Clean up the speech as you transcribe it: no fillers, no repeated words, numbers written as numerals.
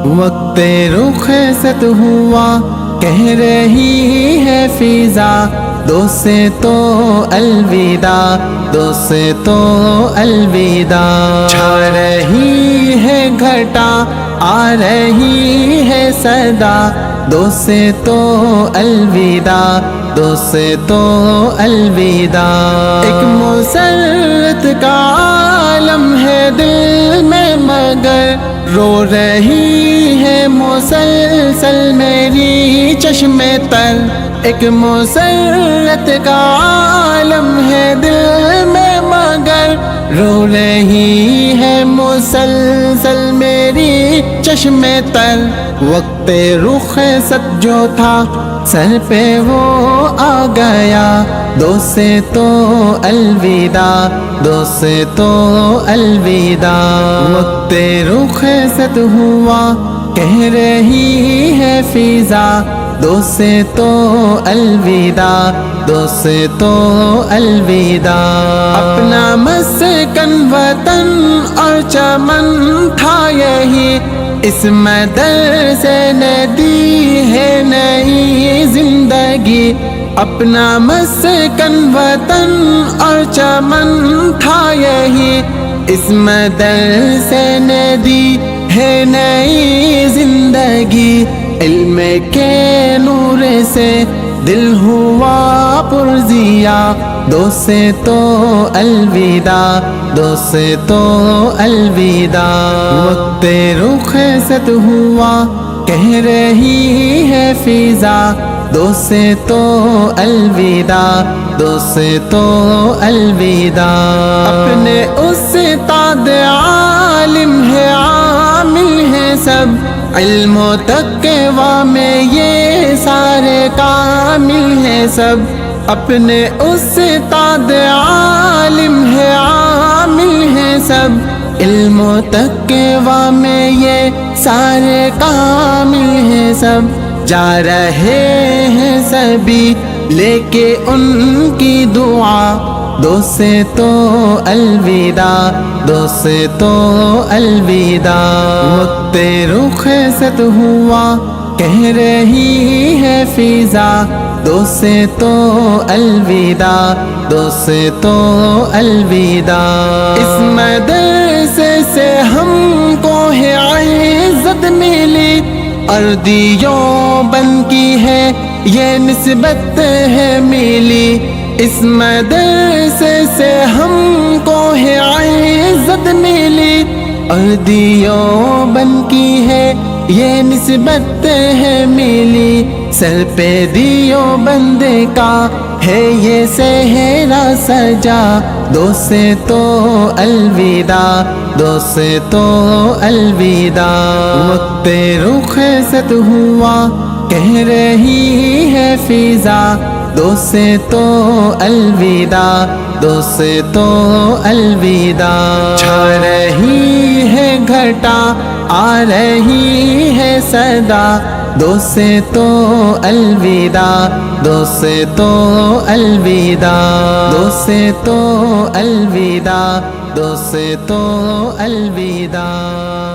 وقت رخصت ہوا کہہ رہی ہے فضا، دوست سے تو الوداع، دوست سے تو الوداع۔ چھا رہی ہے گھٹا آ رہی ہے صدا، دوست سے تو الوداع، دوست سے تو الوداع۔ ایک مسرت کا عالم ہے دل میں مگر رو رہی ہے مسلسل میری چشم تر۔ ایک مسرت کا عالم ہے دل میں مگر رو رہی ہے مسلسل میری چشم تر۔ وقت رخصت جو تھا سر پہ وہ آ گیا، دوست سے تو الوداع، دوست سے تو الوداع۔ وقت رخصت ہوا کہہ رہی ہے فضا، دوست سے تو الوداع، دوست سے تو الوداع۔ اپنا مسکن وطن اور چمن تھا یہی، اس مدرسے نے دی ہے نئی زندگی۔ اپنا مسکن وطن اور چمن تھا یہی، اس مدرسے نے دی ہے نئی زندگی۔ علم کے نور سے دل ہوا پرزیا، دوست سے تو الوداع، دوست سے تو الوداع۔ وقت رخصت ہوا کہہ رہی ہے فضا، دوست سے تو الوداع، دوست سے تو الوداع۔ اپنے استاد عالم ہے عامل ہے سب، علم و تقوی میں یہ سارے کامل ہیں سب۔ اپنے استاد عالم ہے عامل ہیں سب، علم و تقوی میں یہ سارے کامل ہیں سب۔ جا رہے ہیں سبھی لے کے ان کی دعا، دوست سے تو الوداع، دوست سے تو الوداع۔ وقت رخصت ہوا کہہ رہی ہے فضا، دوست سے تو الوداع، دوست سے تو الوداع۔ اس مدرسے سے ہم کو ہے عزت ملی، اور دیوبند کی ہے یہ نسبت ہے ملی۔ اس مدرسے سے ہم کو ہے عزت ملی، اور دیوبند کی ہے یہ نسبت ہے ملی۔ سر پہ دیوبند کا ہے یہ صحرا سجا، دوست سے تو الوداع، دوست سے تو الوداع۔ وقت رخصت ہوا کہہ رہی ہے فضا، دوست سے تو الوداع، دوست سے تو الوداع۔ چھا رہی ہے گھٹا آ رہی ہے صدا، دوست سے تو الوداع، دوست سے تو الوداع، دوست سے تو الوداع، دوست سے تو الوداع۔